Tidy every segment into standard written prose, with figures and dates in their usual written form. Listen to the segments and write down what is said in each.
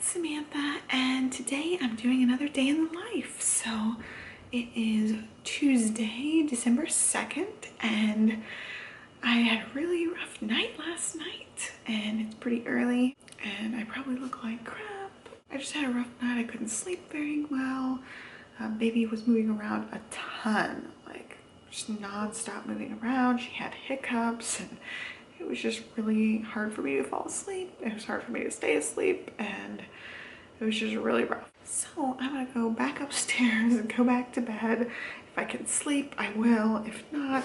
Samantha, and today I'm doing another day in the life. So it is Tuesday, December 2nd, and I had a really rough night last night, and it's pretty early, and I probably look like crap. I just had a rough night. I couldn't sleep very well. Baby was moving around a ton, like just non-stop moving around. She had hiccups, and it was just really hard for me to fall asleep. It was hard for me to stay asleep, and it was just really rough. So I'm gonna go back upstairs and go back to bed. If I can sleep, I will. If not,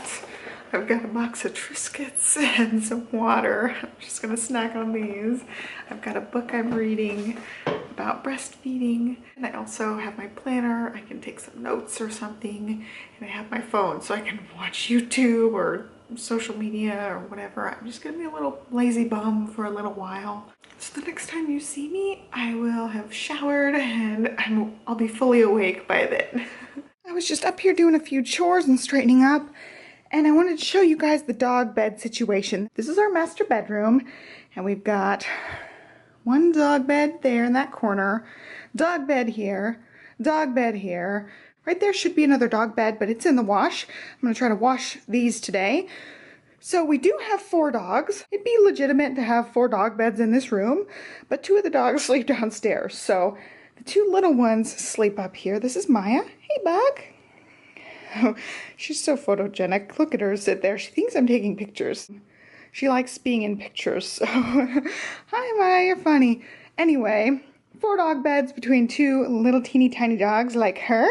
I've got a box of Triscuits and some water. I'm just gonna snack on these. I've got a book I'm reading about breastfeeding, and I also have my planner. I can take some notes or something, and I have my phone so I can watch YouTube or social media or whatever. I'm just gonna be a little lazy bum for a little while. So the next time you see me, I will have showered and I'll be fully awake by then. I was just up here doing a few chores and straightening up, and I wanted to show you guys the dog bed situation. This is our master bedroom, and we've got one dog bed there in that corner, dog bed here, dog bed here. Right there should be another dog bed, but it's in the wash. I'm gonna try to wash these today. So we do have 4 dogs. It'd be legitimate to have 4 dog beds in this room, but 2 of the dogs sleep downstairs. So the 2 little ones sleep up here. This is Maya. Hey, Bug. Oh, she's so photogenic. Look at her sit there. She thinks I'm taking pictures. She likes being in pictures. So hi, Maya, you're funny. Anyway, 4 dog beds between 2 little teeny tiny dogs like her.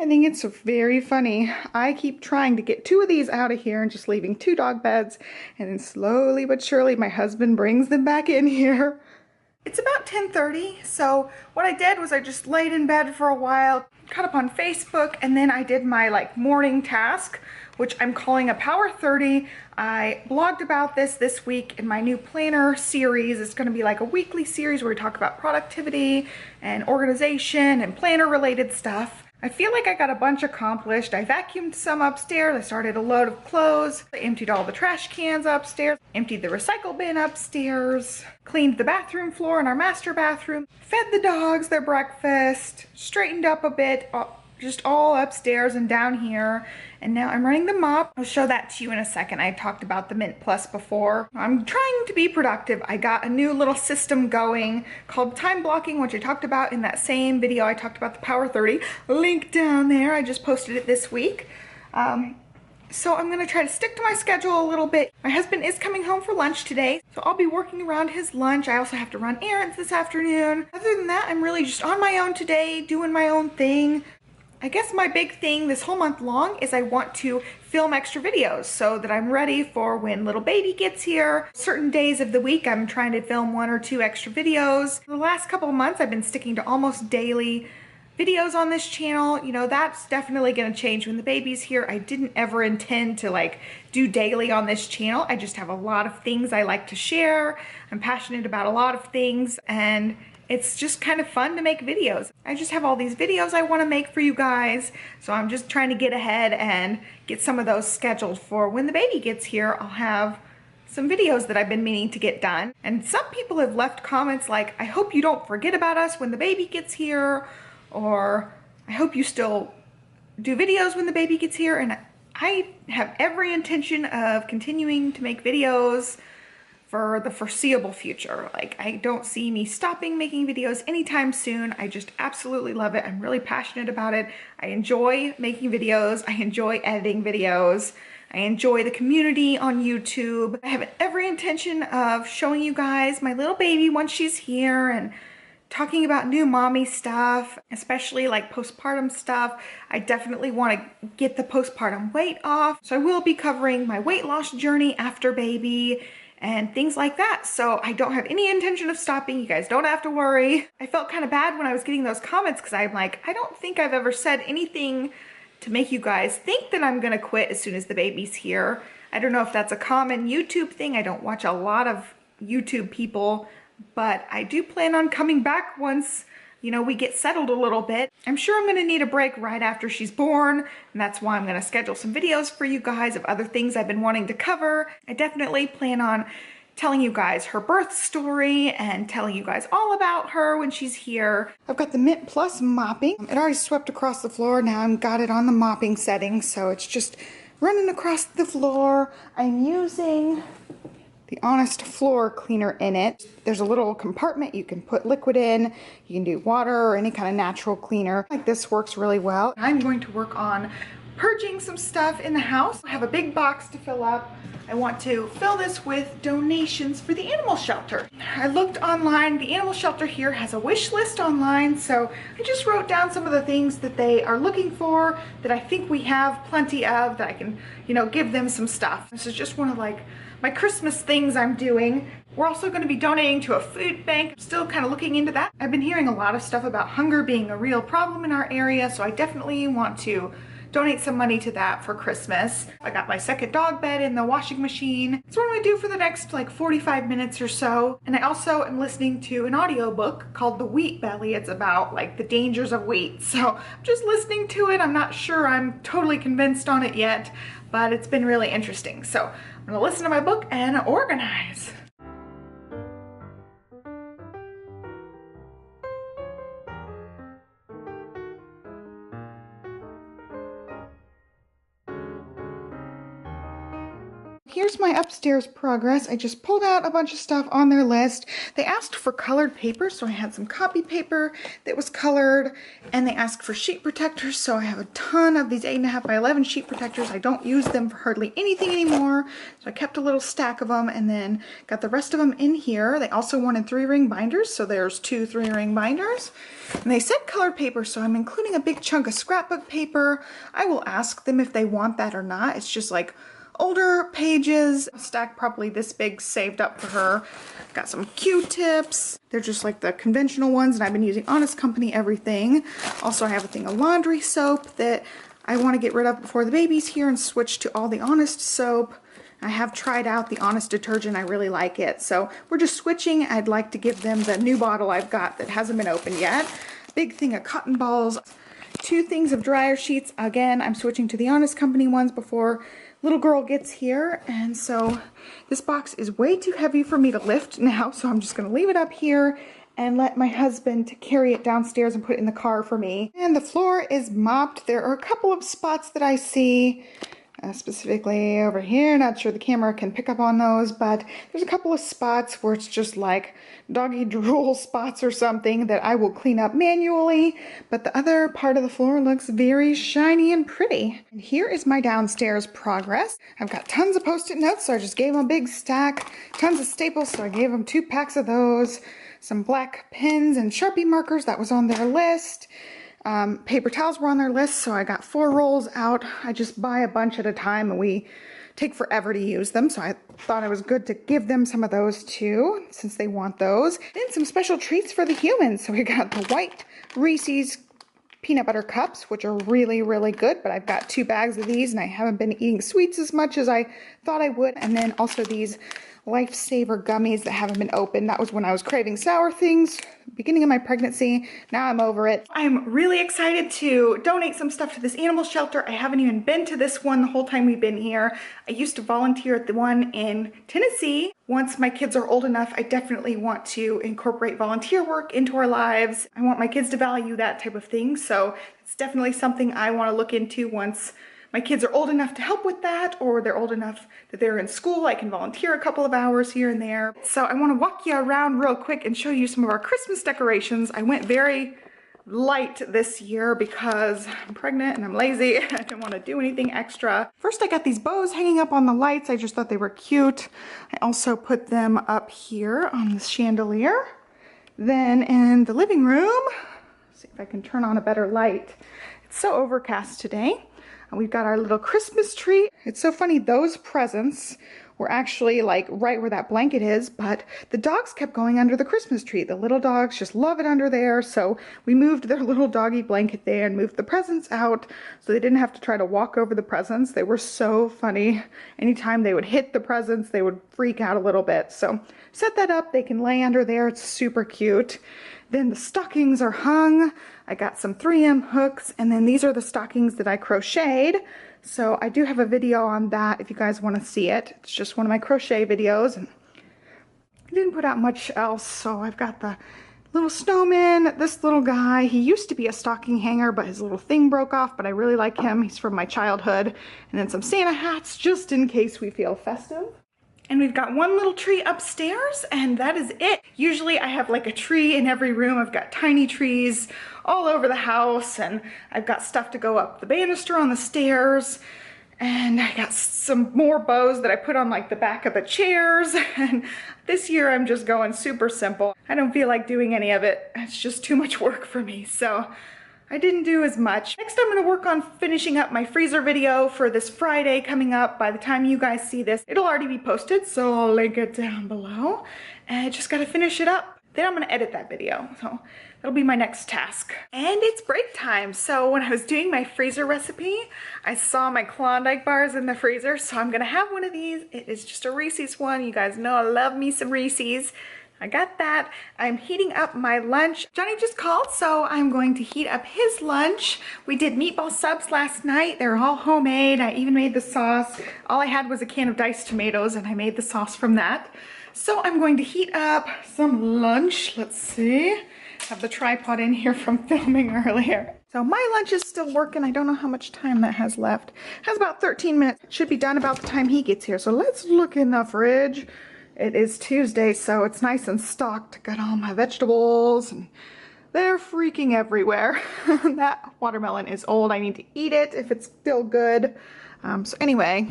I think it's very funny. I keep trying to get 2 of these out of here and just leaving 2 dog beds, and then slowly but surely my husband brings them back in here. It's about 10:30, so what I did was I just laid in bed for a while, caught up on Facebook, and then I did my morning task, which I'm calling a Power 30. I blogged about this week in my new planner series. It's gonna be like a weekly series where we talk about productivity and organization and planner related stuff. I feel like I got a bunch accomplished. I vacuumed some upstairs. I started a load of clothes. I emptied all the trash cans upstairs, emptied the recycle bin upstairs, cleaned the bathroom floor in our master bathroom, fed the dogs their breakfast, straightened up a bit, just all upstairs and down here. And now I'm running the mop. I'll show that to you in a second. I talked about the Mint Plus before. I'm trying to be productive. I got a new little system going called time blocking, which I talked about in that same video. I talked about the Power 30. Link down there. I just posted it this week. So I'm gonna try to stick to my schedule a little bit. My husband is coming home for lunch today, so I'll be working around his lunch. I also have to run errands this afternoon. Other than that, I'm really just on my own today, doing my own thing. I guess my big thing this whole month long is I want to film extra videos so that I'm ready for when little baby gets here. Certain days of the week I'm trying to film 1 or 2 extra videos. The last couple of months I've been sticking to almost daily videos on this channel. You know, that's definitely gonna change when the baby's here. I didn't ever intend to do daily on this channel. I just have a lot of things I like to share. I'm passionate about a lot of things, and it's just kind of fun to make videos. I just have all these videos I want to make for you guys, so I'm just trying to get ahead and get some of those scheduled for when the baby gets here. I'll have some videos that I've been meaning to get done. And some people have left comments like, I hope you don't forget about us when the baby gets here, or I hope you still do videos when the baby gets here. And I have every intention of continuing to make videos for the foreseeable future. I don't see me stopping making videos anytime soon. I just absolutely love it. I'm really passionate about it. I enjoy making videos. I enjoy editing videos. I enjoy the community on YouTube. I have every intention of showing you guys my little baby once she's here and talking about new mommy stuff, especially postpartum stuff. I definitely want to get the postpartum weight off. So I will be covering my weight loss journey after baby and things like that. So I don't have any intention of stopping. You guys don't have to worry. I felt kind of bad when I was getting those comments because I'm like, I don't think I've ever said anything to make you guys think that I'm gonna quit as soon as the baby's here. I don't know if that's a common YouTube thing. I don't watch a lot of YouTube people, but I do plan on coming back once, you know, we get settled a little bit. I'm sure I'm gonna need a break right after she's born, and that's why I'm gonna schedule some videos for you guys of other things I've been wanting to cover. I definitely plan on telling you guys her birth story and telling you guys all about her when she's here. I've got the Mint Plus mopping. It already swept across the floor. Now I've got it on the mopping setting, so it's just running across the floor. I'm using the Honest floor cleaner in it. There's a little compartment you can put liquid in. You can do water or any kind of natural cleaner. Like this works really well. I'm going to work on purging some stuff in the house. I have a big box to fill up. I want to fill this with donations for the animal shelter. I looked online. The animal shelter here has a wish list online, so I just wrote down some of the things that they are looking for that I think we have plenty of, that I can, you know, give them some stuff. This is just one of like my Christmas things I'm doing. We're also going to be donating to a food bank. I'm still kind of looking into that. I've been hearing a lot of stuff about hunger being a real problem in our area, so I definitely want to donate some money to that for Christmas. I got my second dog bed in the washing machine. That's what I'm gonna do for the next like 45 minutes or so. And I also am listening to an audiobook called The Wheat Belly. It's about like the dangers of wheat. So I'm just listening to it. I'm not sure I'm totally convinced on it yet, but it's been really interesting. So I'm gonna listen to my book and organize. Here's my upstairs progress. I just pulled out a bunch of stuff on their list. They asked for colored paper, so I had some copy paper that was colored, and they asked for sheet protectors, so I have a ton of these 8.5 by 11 sheet protectors. I don't use them for hardly anything anymore, so I kept a little stack of them and then got the rest of them in here. They also wanted 3-ring binders, so there's 2 3-ring binders. And they said colored paper, so I'm including a big chunk of scrapbook paper. I will ask them if they want that or not. It's just like older pages, a stack probably this big saved up for her. Got some Q-tips. They're just like the conventional ones, and I've been using Honest Company everything. Also, I have a thing of laundry soap that I want to get rid of before the baby's here and switch to all the Honest soap. I have tried out the Honest detergent. I really like it. So we're just switching. I'd like to give them the new bottle I've got that hasn't been opened yet. Big thing of cotton balls. 2 things of dryer sheets. Again, I'm switching to the Honest Company ones before little girl gets here, and so this box is way too heavy for me to lift now, so I'm just going to leave it up here and let my husband carry it downstairs and put it in the car for me. And the floor is mopped. There are a couple of spots that I see, specifically over here. Not sure the camera can pick up on those, but there's a couple of spots where it's just like doggy drool spots or something that I will clean up manually, but the other part of the floor looks very shiny and pretty. And here is my downstairs progress. I've got tons of post-it notes, so I just gave them a big stack. Tons of staples, so I gave them 2 packs of those. Some black pens and Sharpie markers, that was on their list. Paper towels were on their list, so I got 4 rolls out. I just buy a bunch at a time, and we take forever to use them, so I thought it was good to give them some of those too, since they want those. Then some special treats for the humans. So we got the white Reese's peanut butter cups, which are really, really good, but I've got 2 bags of these, and I haven't been eating sweets as much as I thought I would. And then also these Lifesaver gummies that haven't been opened. That was when I was craving sour things, beginning of my pregnancy. Now I'm over it. I'm really excited to donate some stuff to this animal shelter. I haven't even been to this one the whole time we've been here. I used to volunteer at the one in Tennessee. Once my kids are old enough, I definitely want to incorporate volunteer work into our lives. I want my kids to value that type of thing, so it's definitely something I want to look into once my kids are old enough to help with that, or they're old enough that they're in school. I can volunteer a couple of hours here and there. So I want to walk you around real quick and show you some of our Christmas decorations. I went very light this year because I'm pregnant and I'm lazy. I didn't want to do anything extra. First, I got these bows hanging up on the lights. I just thought they were cute. I also put them up here on the chandelier. Then in the living room, let's see if I can turn on a better light. It's so overcast today. We've got our little Christmas tree. It's so funny, those presents were actually like right where that blanket is, but the dogs kept going under the Christmas tree. The little dogs just love it under there, so we moved their little doggy blanket there and moved the presents out so they didn't have to try to walk over the presents. They were so funny. Anytime they would hit the presents, they would freak out a little bit. So set that up, they can lay under there. It's super cute. Then the stockings are hung. I got some 3M hooks, and then these are the stockings that I crocheted. So I do have a video on that if you guys want to see it. It's just one of my crochet videos. And I didn't put out much else, so I've got the little snowman, this little guy. He used to be a stocking hanger, but his little thing broke off, but I really like him. He's from my childhood. And then some Santa hats, just in case we feel festive. And we've got one little tree upstairs, and that is it. Usually I have like a tree in every room. I've got tiny trees all over the house, and I've got stuff to go up the banister on the stairs. And I got some more bows that I put on like the back of the chairs. And this year I'm just going super simple. I don't feel like doing any of it. It's just too much work for me. So I didn't do as much. Next I'm gonna work on finishing up my freezer video for this Friday coming up. By the time you guys see this, it'll already be posted, so I'll link it down below. And I just gotta finish it up. Then I'm gonna edit that video. So that'll be my next task. And it's break time. So when I was doing my freezer recipe, I saw my Klondike bars in the freezer, so I'm gonna have one of these. It is just a Reese's one. You guys know I love me some Reese's. I got that. I'm heating up my lunch. Johnny just called, so I'm going to heat up his lunch. We did meatball subs last night. They're all homemade. I even made the sauce. All I had was a can of diced tomatoes, and I made the sauce from that. So I'm going to heat up some lunch. Let's see. Have the tripod in here from filming earlier. So my lunch is still working. I don't know how much time that has left. It has about 13 minutes. It should be done about the time he gets here. So let's look in the fridge. It is Tuesday, so it's nice and stocked. Got all my vegetables, and they're freaking everywhere. That watermelon is old. I need to eat it if it's still good. So anyway,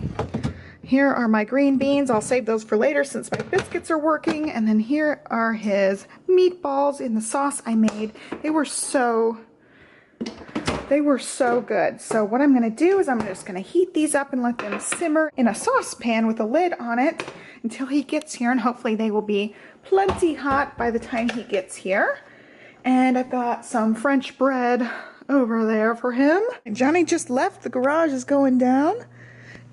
here are my green beans. I'll save those for later since my biscuits are working. And then here are his meatballs in the sauce I made. They were so good. So what I'm gonna do is I'm just gonna heat these up and let them simmer in a saucepan with a lid on it until he gets here, and hopefully they will be plenty hot by the time he gets here. And I've got some French bread over there for him. And Johnny just left. The garage is going down.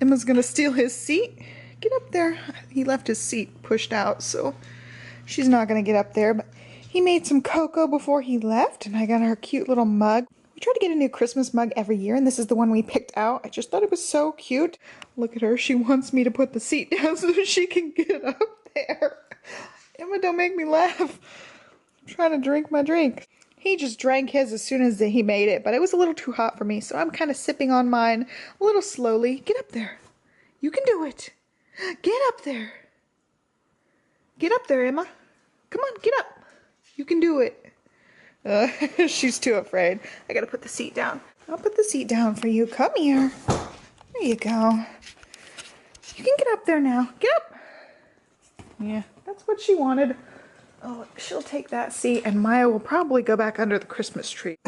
Emma's gonna steal his seat. Get up there. He left his seat pushed out, so she's not gonna get up there. But he made some cocoa before he left, and I got her cute little mug. We try to get a new Christmas mug every year, and this is the one we picked out. I just thought it was so cute. Look at her. She wants me to put the seat down so she can get up there. Emma, don't make me laugh. I'm trying to drink my drink. He just drank his as soon as he made it, but it was a little too hot for me, so I'm kind of sipping on mine a little slowly. Get up there. You can do it. Get up there. Get up there, Emma. Come on, get up. You can do it. She's too afraid. I gotta put the seat down. I'll put the seat down for you. Come here. There you go. You can get up there now. Get up. Yeah, that's what she wanted. Oh, she'll take that seat, and Maya will probably go back under the Christmas tree.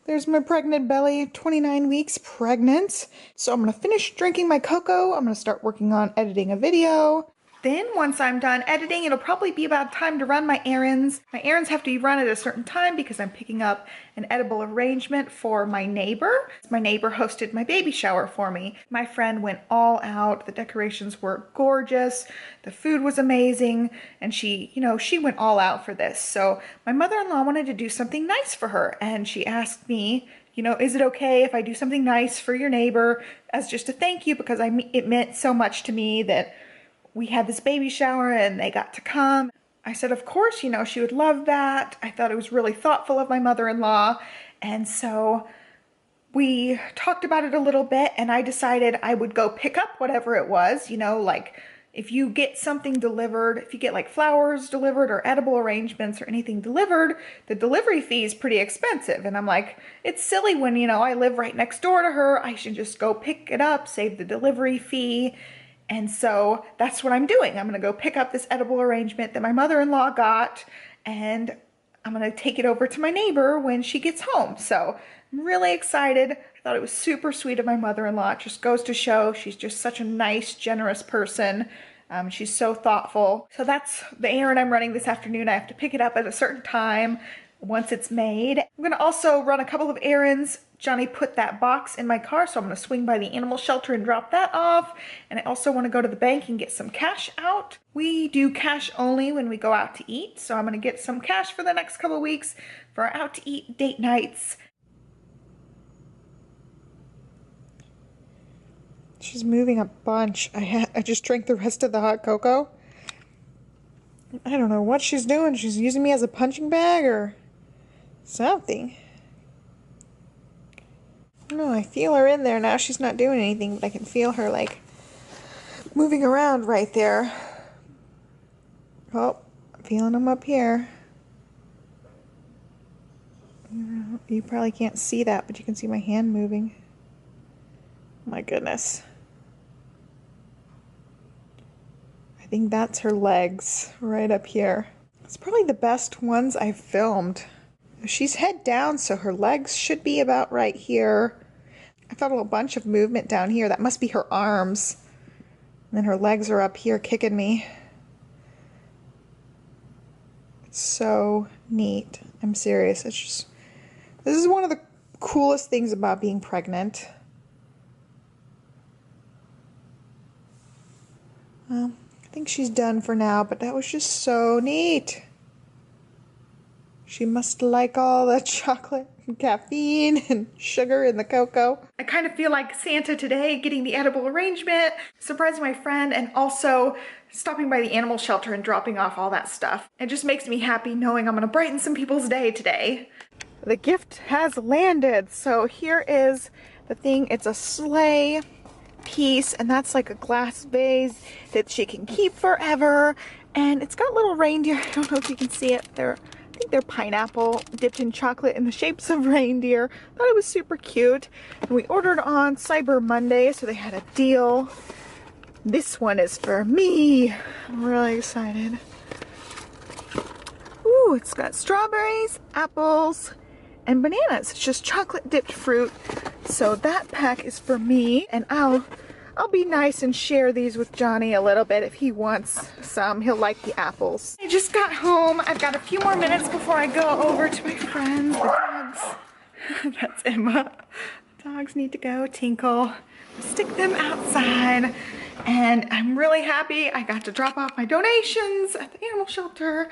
There's my pregnant belly, 29 weeks pregnant. So I'm gonna finish drinking my cocoa. I'm gonna start working on editing a video. Then once I'm done editing, it'll probably be about time to run my errands. My errands have to be run at a certain time because I'm picking up an edible arrangement for my neighbor. My neighbor hosted my baby shower for me. My friend went all out. The decorations were gorgeous. The food was amazing. And she went all out for this. So my mother-in-law wanted to do something nice for her. And she asked me, is it okay if I do something nice for your neighbor as just a thank you, because it meant so much to me that we had this baby shower and they got to come. I said, of course, she would love that. I thought it was really thoughtful of my mother-in-law. And so we talked about it a little bit, and I decided I would go pick up whatever it was, like if you get something delivered, if you get like flowers delivered or edible arrangements or anything delivered, the delivery fee is pretty expensive. And I'm like, it's silly when, I live right next door to her. I should just go pick it up, save the delivery fee. And so that's what I'm doing. I'm gonna go pick up this edible arrangement that my mother-in-law got, and I'm gonna take it over to my neighbor when she gets home. So I'm really excited. I thought it was super sweet of my mother-in-law. It just goes to show she's just such a nice, generous person. She's so thoughtful. So that's the errand I'm running this afternoon. I have to pick it up at a certain time once it's made. I'm gonna also run a couple of errands. Johnny put that box in my car, so I'm gonna swing by the animal shelter and drop that off. And I also wanna go to the bank and get some cash out. We do cash only when we go out to eat, so I'm gonna get some cash for the next couple of weeks for our out to eat date nights. She's moving a bunch. I just drank the rest of the hot cocoa. I don't know what she's doing. She's using me as a punching bag or something. I don't know, I feel her in there now. She's not doing anything, but I can feel her like moving around right there. Oh, I'm feeling them up here. You probably can't see that, but you can see my hand moving. My goodness. I think that's her legs right up here. It's probably the best ones I've filmed. She's head down, so her legs should be about right here. I felt a bunch of movement down here. That must be her arms. And then her legs are up here kicking me. It's so neat. I'm serious. It's just, this is one of the coolest things about being pregnant. Well, I think she's done for now, but that was just so neat. She must like all the chocolate and caffeine and sugar in the cocoa. I kind of feel like Santa today, getting the edible arrangement, surprising my friend, and also stopping by the animal shelter and dropping off all that stuff. It just makes me happy knowing I'm gonna brighten some people's day today. The gift has landed. So here is the thing. It's a sleigh piece, and that's like a glass vase that she can keep forever. And it's got little reindeer. I don't know if you can see it. I think they're pineapple dipped in chocolate in the shapes of reindeer. Thought it was super cute. And we ordered on Cyber Monday, so they had a deal. This one is for me. I'm really excited. Ooh, it's got strawberries, apples, and bananas. It's just chocolate dipped fruit. So that pack is for me, and I'll be nice and share these with Johnny a little bit if he wants some. He'll like the apples. I just got home. I've got a few more minutes before I go over to my friends, the dogs. That's Emma. Dogs need to go tinkle. Stick them outside. And I'm really happy I got to drop off my donations at the animal shelter.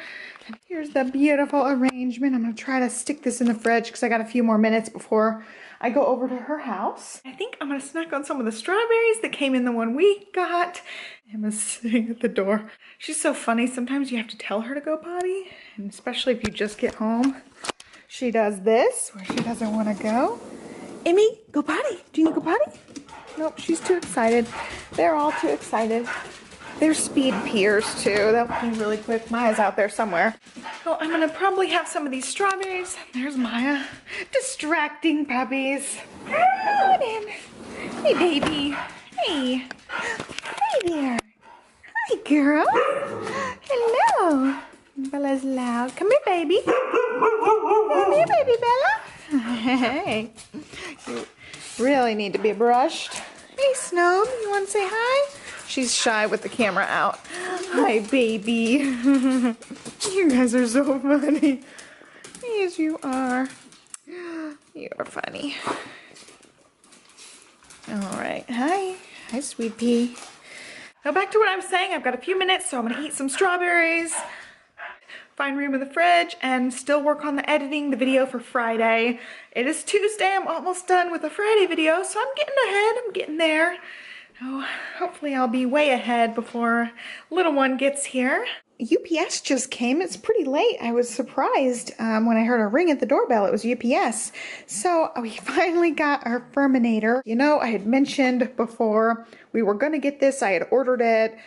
And here's the beautiful arrangement. I'm gonna try to stick this in the fridge because I got a few more minutes before I go over to her house. I think I'm gonna snack on some of the strawberries that came in the one we got. Emma's sitting at the door. She's so funny. Sometimes you have to tell her to go potty, and especially if you just get home. She does this where she doesn't want to go. Emmy, go potty. Do you need to go potty? Nope, she's too excited. They're all too excited. They're speed peers too. That'll be really quick. Maya's out there somewhere. So I'm gonna probably have some of these strawberries. There's Maya. Distracting puppies. Come in. Hey, baby. Hey. Hey there. Hi, girl. Hello. Bella's loud. Come here, baby. Come here, baby Bella. Hey. You really need to be brushed. Hey, Snow. You want to say hi? She's shy with the camera out. Hi, baby. You guys are so funny. Yes, you are. You are funny. All right. Hi. Hi, sweet pea. Now back to what I was saying. I've got a few minutes, so I'm going to eat some strawberries, find room in the fridge, and still work on the editing the video for Friday. It is Tuesday. I'm almost done with the Friday video, so I'm getting ahead. I'm getting there. Oh, hopefully I'll be way ahead before little one gets here. UPS just came. It's pretty late. I was surprised when I heard a ring at the doorbell. It was UPS. So we finally got our Furminator. You know, I had mentioned before we were going to get this. I had ordered it,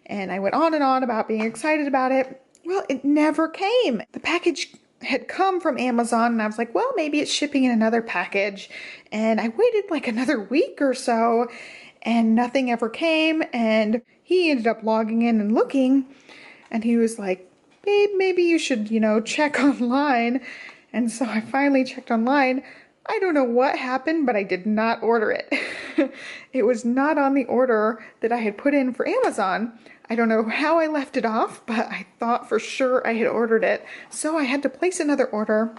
and I went on and on about being excited about it. Well, it never came. The package had come from Amazon, and I was like, well, maybe it's shipping in another package. And I waited like another week or so, and nothing ever came. And he ended up logging in and looking, and he was like, babe, maybe you should, you know, check online. And so I finally checked online. I don't know what happened, but I did not order it. It was not on the order that I had put in for Amazon. I don't know how I left it off, but I thought for sure I had ordered it. So I had to place another order.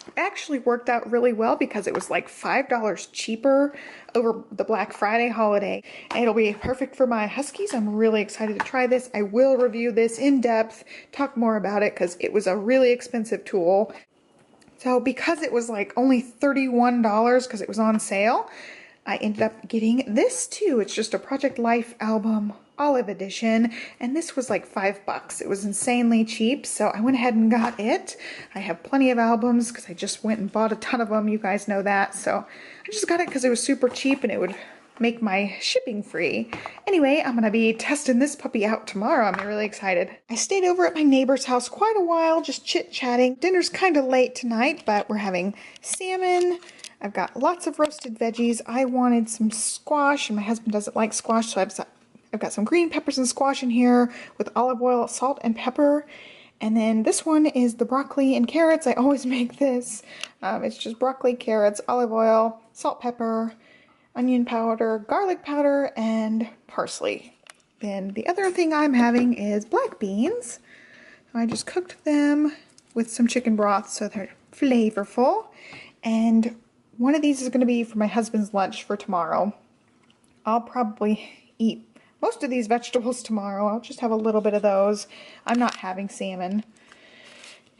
It actually worked out really well because it was like $5 cheaper over the Black Friday holiday. And it'll be perfect for my Huskies. I'm really excited to try this. I will review this in depth, talk more about it because it was a really expensive tool. So because it was like only $31 because it was on sale, I ended up getting this too. It's just a Project Life album olive edition, and this was like $5. It was insanely cheap, so I went ahead and got it. I have plenty of albums because I just went and bought a ton of them. You guys know that, so I just got it because it was super cheap and it would make my shipping free. Anyway, I'm gonna be testing this puppy out tomorrow. I'm really excited. I stayed over at my neighbor's house quite a while, just chit-chatting. Dinner's kind of late tonight, but we're having salmon. I've got lots of roasted veggies. I wanted some squash, and my husband doesn't like squash, so I've got some green peppers and squash in here with olive oil, salt, and pepper. And then this one is the broccoli and carrots. I always make this. It's just broccoli, carrots, olive oil, salt, pepper, onion powder, garlic powder, and parsley. Then the other thing I'm having is black beans. I just cooked them with some chicken broth so they're flavorful. And one of these is going to be for my husband's lunch for tomorrow. I'll probably eat most of these vegetables tomorrow. I'll just have a little bit of those. I'm not having salmon.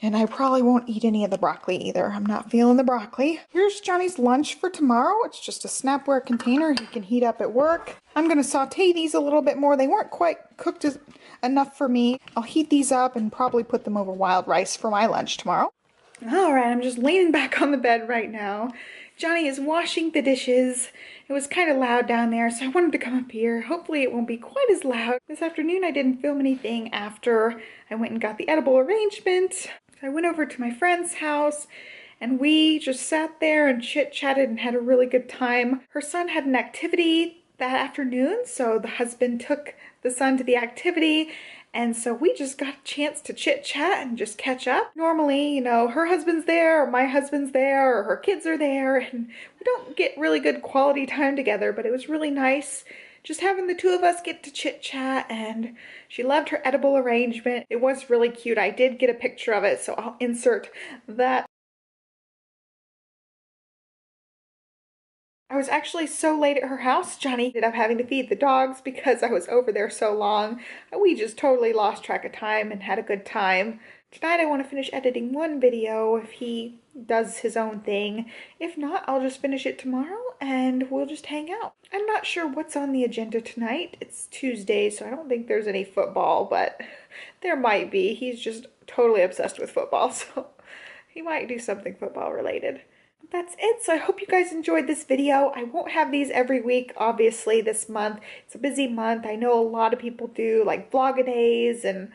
And I probably won't eat any of the broccoli either. I'm not feeling the broccoli. Here's Johnny's lunch for tomorrow. It's just a Snapware container he can heat up at work. I'm going to saute these a little bit more. They weren't quite cooked enough for me. I'll heat these up and probably put them over wild rice for my lunch tomorrow. All right, I'm just leaning back on the bed right now. Johnny is washing the dishes. It was kind of loud down there, so I wanted to come up here. Hopefully it won't be quite as loud. This afternoon I didn't film anything after I went and got the edible arrangement. I went over to my friend's house and we just sat there and chit-chatted and had a really good time. Her son had an activity that afternoon, so the husband took the son to the activity, and so we just got a chance to chit-chat and just catch up. Normally, you know, her husband's there, or my husband's there, or her kids are there, and we don't get really good quality time together, but it was really nice just having the two of us get to chit-chat, and she loved her edible arrangement. It was really cute. I did get a picture of it, so I'll insert that. I was actually so late at her house, Johnny ended up having to feed the dogs because I was over there so long. We just totally lost track of time and had a good time. Tonight I want to finish editing one video if he does his own thing. If not, I'll just finish it tomorrow and we'll just hang out. I'm not sure what's on the agenda tonight. It's Tuesday, so I don't think there's any football, but there might be. He's just totally obsessed with football, so he might do something football related. That's it. So I hope you guys enjoyed this video. I won't have these every week, obviously, this month. It's a busy month. I know a lot of people do like Vlogadays and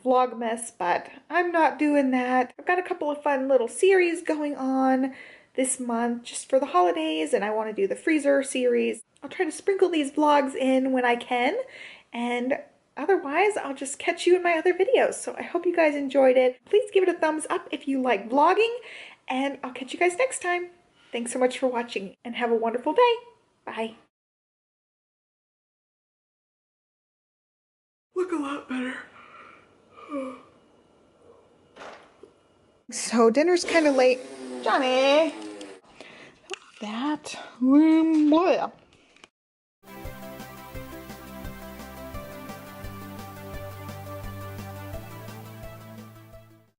Vlogmas, but I'm not doing that. I've got a couple of fun little series going on this month just for the holidays, and I want to do the freezer series. I'll try to sprinkle these vlogs in when I can, and otherwise I'll just catch you in my other videos. So I hope you guys enjoyed it. Please give it a thumbs up if you like vlogging, and I'll catch you guys next time. Thanks so much for watching, and have a wonderful day. Bye. Look a lot better. So dinner's kind of late. Johnny! That. Blah.